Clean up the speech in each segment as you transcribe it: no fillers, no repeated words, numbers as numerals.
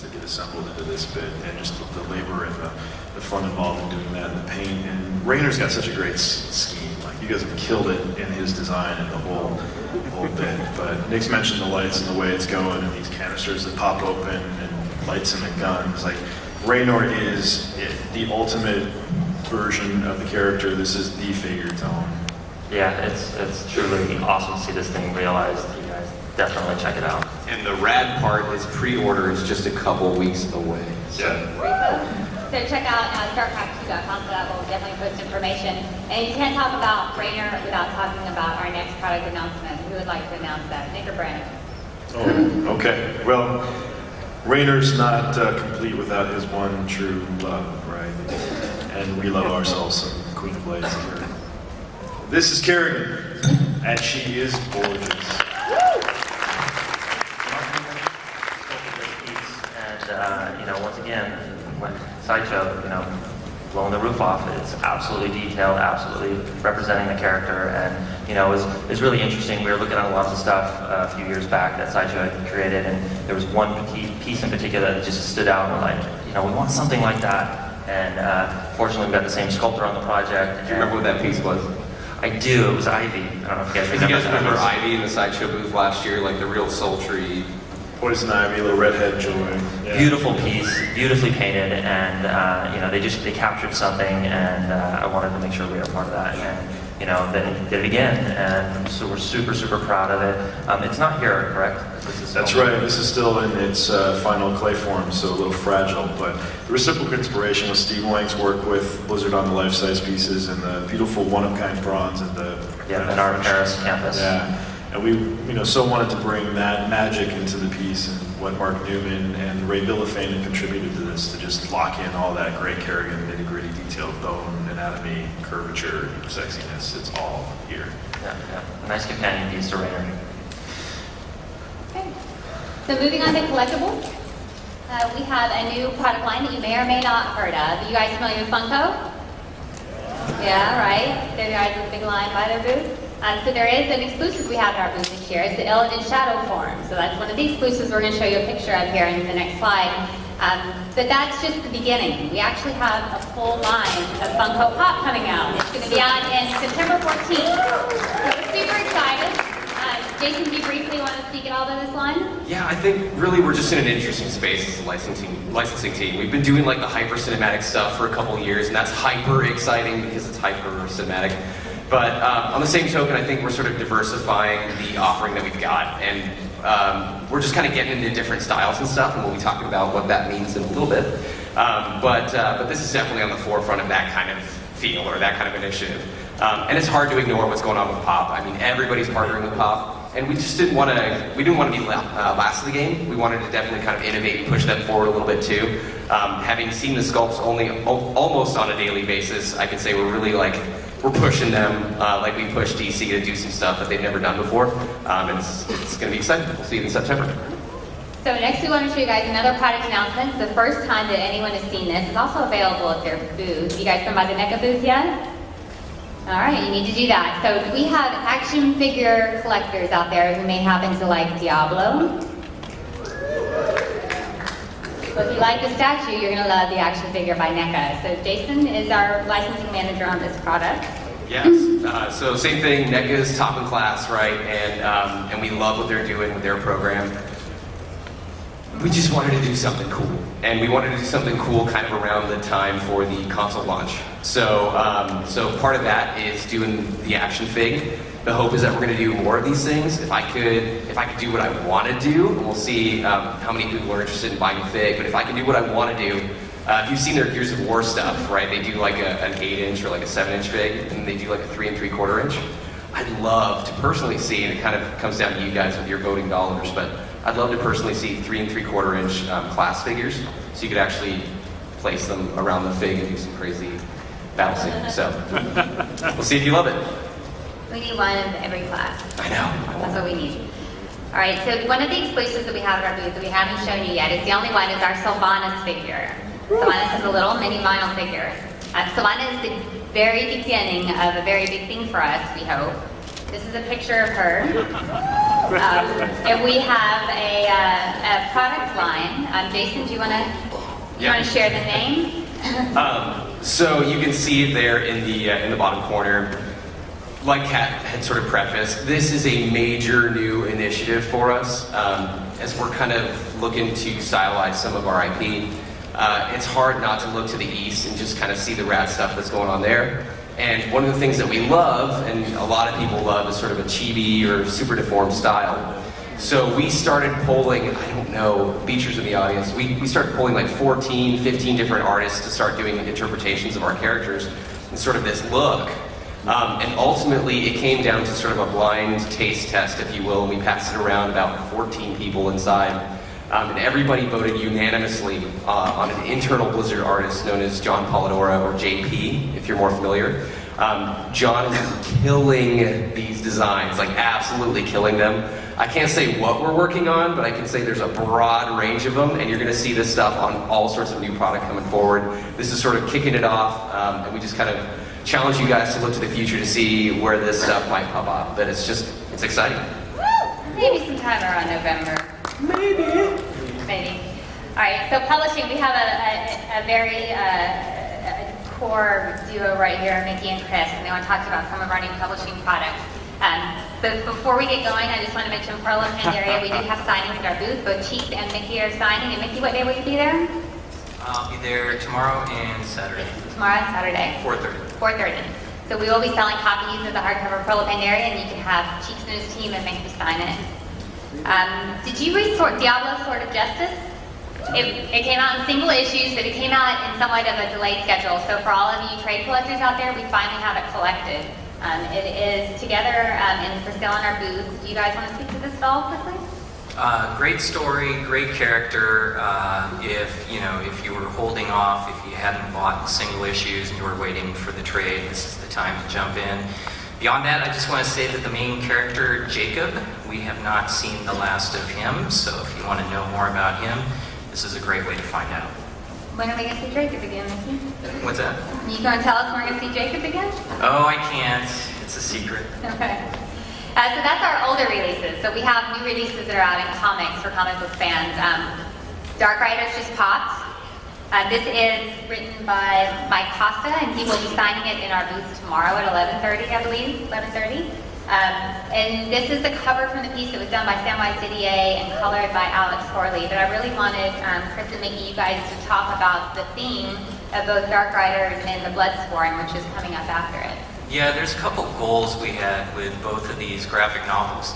to get assembled into this bit, and just the labor and the fun involved in doing that, and the paint. And Raynor's got such a great scheme. Like, you guys have killed it in his design and the whole bit. But Nick's mentioned the lights and the way it's going, and these canisters that pop open and lights in the guns. Like, Raynor is the ultimate version of the character. This is the figure to own. Yeah, it's truly awesome to see this thing realized. You guys definitely check it out. And the rad part is pre-order is just a couple weeks away. So. Yeah. So check out StarCraft2.com for that. We'll definitely post information. And you can't talk about Raynor without talking about our next product announcement. Who would like to announce that? Nick or Brandon? Oh, okay. Well, Raynor's not complete without his one true love, right? And we love ourselves some Queen of Blades here. This is Kerrigan, and she is gorgeous. And you know, once again, when Sideshow, you know, blowing the roof off, it's absolutely detailed, absolutely representing the character, and you know, it was really interesting. We were looking at a lot of stuff a few years back that Sideshow had created, and there was one piece in particular that just stood out. And we're like, you know, we want something like that. And fortunately, we got the same sculptor on the project. Do you remember what that piece was? I do. It was Ivy. I don't know if you guys remember. You guys remember Ivy in the Sideshow booth last year, like the real sultry. Poison Ivy, little redhead joy. Yeah. Beautiful piece, beautifully painted, and you know, they captured something, and I wanted to make sure we were part of that, and you know, they did it again, and so we're super proud of it. It's not here, correct? That's right. This is still in its final clay form, so a little fragile. But the reciprocal inspiration was Steve Wang's work with Blizzard on the life-size pieces and the beautiful one-of-kind bronze at the in our Paris campus. Yeah. And we, you know, so wanted to bring that magic into the piece, and what Mark Newman and Ray Villafane had contributed to this, to just lock in all that great Kerrigan nitty-gritty detailed bone, anatomy, curvature, sexiness. It's all here. Yeah. A nice companion piece to Raynor. Okay. So moving on to collectibles, we have a new product line that you may or may not have heard of. Are you guys familiar with Funko? Yeah, right. There guys with a big line by their booth. So there is an exclusive we have in our booth this year. It's the Illidan Shadowform. So that's one of the exclusives we're going to show you a picture of here in the next slide. But that's just the beginning. We actually have a full line of Funko Pop coming out. It's going to be out in September 14th. So we're super excited. Jason, do you briefly want to speak at all to this line? Yeah, I think really we're just in an interesting space as a licensing team. We've been doing like the hyper cinematic stuff for a couple years, and that's hyper exciting because it's hyper cinematic. But on the same token, I think we're sort of diversifying the offering that we've got, and we're just kind of getting into different styles and stuff, and we'll be talking about what that means in a little bit. But this is definitely on the forefront of that kind of feel or that kind of initiative. And it's hard to ignore what's going on with Pop. I mean, everybody's partnering with Pop, and we just didn't want to. We didn't want to be last of the game. We wanted to definitely kind of innovate and push them forward a little bit too. Having seen the sculpts almost on a daily basis, I can say we're really like. We're pushing them like we pushed DC to do some stuff that they've never done before. It's going to be exciting. We'll see you in September. So next we want to show you guys another product announcement. It's the first time that anyone has seen this. It's also available at their booth. You guys come by the NECA booth yet? All right, you need to do that. So we have action figure collectors out there who may happen to like Diablo. So if you like the statue, you're going to love the action figure by NECA. So Jason is our licensing manager on this product. Yes, so same thing, NECA is top in class, right? And we love what they're doing with their program. We just wanted to do something cool. And we wanted to do something cool kind of around the time for the console launch. So part of that is doing the action fig. The hope is that we're going to do more of these things. If I could do what I want to do, and we'll see how many people are interested in buying the fig, but if I can do what I want to do, if you've seen their Gears of War stuff, right, they do like an 8-inch or like a 7-inch fig, and they do like a 3 3/4 inch. I'd love to personally see, and it kind of comes down to you guys with your voting dollars, but I'd love to personally see 3 3/4 inch class figures, so you could actually place them around the fig and do some crazy battle scene. So we'll see if you love it. We need one of every class. I know. That's what we need. All right, so one of the exclusives that we have at our booth that we haven't shown you yet is the only one is our Sylvanas figure. Sylvanas is a little mini vinyl figure. Sylvanas is the very beginning of a very big thing for us, we hope. This is a picture of her. And we have a product line. Jason, do you want to share the name? So you can see it there in the bottom corner. Like Kat had sort of prefaced, this is a major new initiative for us as we're kind of looking to stylize some of our IP. It's hard not to look to the east and just kind of see the rad stuff that's going on there. And one of the things that we love, and a lot of people love, is sort of a chibi or super deformed style. So we started polling, I don't know, features in the audience, we started polling like 14, 15 different artists to start doing interpretations of our characters and sort of this look. And ultimately, it came down to sort of a blind taste test, if you will, and we passed it around about 14 people inside. And everybody voted unanimously on an internal Blizzard artist known as John Polidoro, or JP, if you're more familiar. John is killing these designs, like absolutely killing them. I can't say what we're working on, but I can say there's a broad range of them, and you're going to see this stuff on all sorts of new product coming forward. This is sort of kicking it off, and we just kind of challenge you guys to look to the future to see where this stuff might pop up. But it's exciting. Maybe sometime around November. Maybe. All right, so publishing, we have a very core duo right here, Mickey and Chris, and they want to talk about some of our new publishing products. But before we get going, I just want to mention Pearl of Pandaria. We do have signings at our booth. Both Cheeks and Mickey are signing. And Mickey, what day will you be there? I'll be there tomorrow and Saturday. Tomorrow and Saturday. 4:30. 4:30. So we will be selling copies of the hardcover Pearl of Pandaria, and you can have Cheeks and his team and Mickey sign it. Did you read Diablo Sword of Justice? It came out in single issues, but it came out in somewhat of a delayed schedule. So for all of you trade collectors out there, we finally have it collected. It is together and for sale in our booth. Do you guys want to speak to this at all quickly? Great story, great character. If you were holding off, if you hadn't bought the single issues and you were waiting for the trade, this is the time to jump in. Beyond that, I just want to say that the main character, Jacob, we have not seen the last of him. So if you want to know more about him, this is a great way to find out. When are we going to see Jacob again, Mickey? What's that? Are you going to tell us when we're going to see Jacob again? Oh, I can't. It's a secret. Okay. So that's our older releases. So we have new releases that are out in comics for comic book fans. Dark Riders just popped. This is written by Mike Costa, and he will be signing it in our booth tomorrow at 11:30, I believe, 11:30. And this is the cover from the piece that was done by Samwise Didier and colored by Alex Horley. But I really wanted Chris and Mickey, you guys, to talk about the theme of both Dark Riders and the Bloodsporn, which is coming up after it. Yeah, there's a couple goals we had with both of these graphic novels.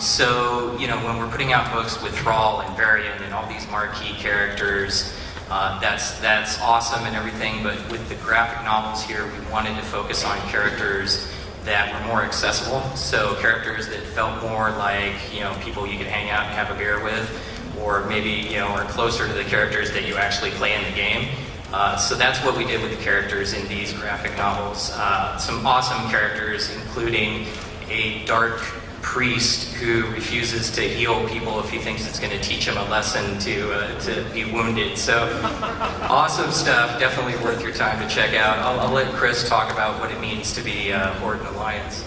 So, when we're putting out books with Thrall and Varian and all these marquee characters, that's awesome and everything, but with the graphic novels here, we wanted to focus on characters that were more accessible. So characters that felt more like, people you could hang out and have a beer with, or maybe, are closer to the characters that you actually play in the game. So that's what we did with the characters in these graphic novels. Some awesome characters, including a dark priest who refuses to heal people if he thinks it's going to teach him a lesson to be wounded. So awesome stuff, definitely worth your time to check out. I'll let Chris talk about what it means to be Horde and Alliance.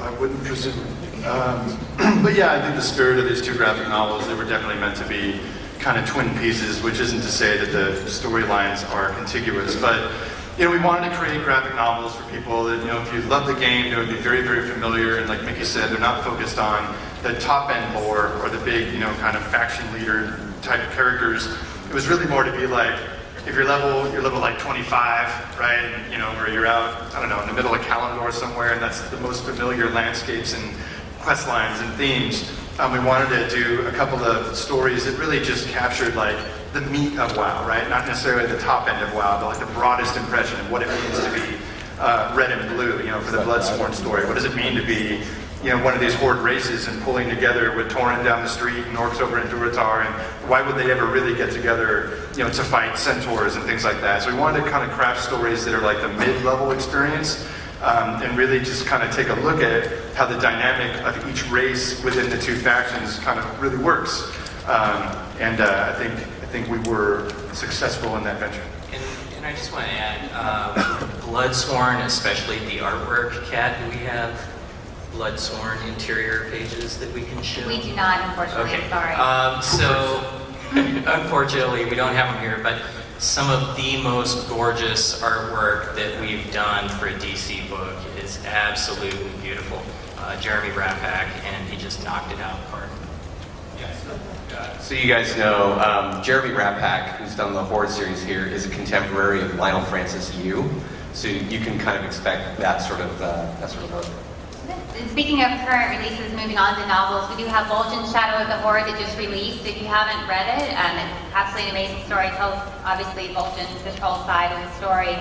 I wouldn't presume. But yeah, I think the spirit of these two graphic novels, they were definitely meant to be kind of twin pieces, which isn't to say that the storylines are contiguous, but we wanted to create graphic novels for people that, if you love the game, they would be very, very familiar, and like Mickey said, they're not focused on the top-end lore or the big, kind of faction leader type characters. It was really more to be like, if you're level like 25, right, and, where you're out, I don't know, in the middle of Kalimdor somewhere, and that's the most familiar landscapes and quest lines and themes. We wanted to do a couple of stories that really just captured like the meat of WoW, right? Not necessarily the top end of WoW, but like the broadest impression of what it means to be red and blue, for the Bloodsporn story. What does it mean to be, one of these Horde races and pulling together with Tauren down the street and orcs over in Durotar, and why would they ever really get together, to fight centaurs and things like that? So we wanted to kind of craft stories that are like the mid-level experience. And really just kind of take a look at how the dynamic of each race within the two factions kind of really works. I think we were successful in that venture. And I just want to add, Bloodsworn, especially the artwork. Kat, do we have Bloodsworn interior pages that we can show? We do not, unfortunately. Okay. Sorry. So, unfortunately, we don't have them here, but some of the most gorgeous artwork that we've done for a DC book is absolutely beautiful. Jeremy Rapak, and he just knocked it out of the park. So you guys know, Jeremy Rapak, who's done the Horde series here, is a contemporary of Lionel Francis Yu. So you can kind of expect that sort of look. And speaking of current releases, moving on to novels, we do have Vulcan's Shadow of the Horde that just released. If you haven't read it, it's absolutely an amazing story. It tells, obviously, Vulcan's control side of the story.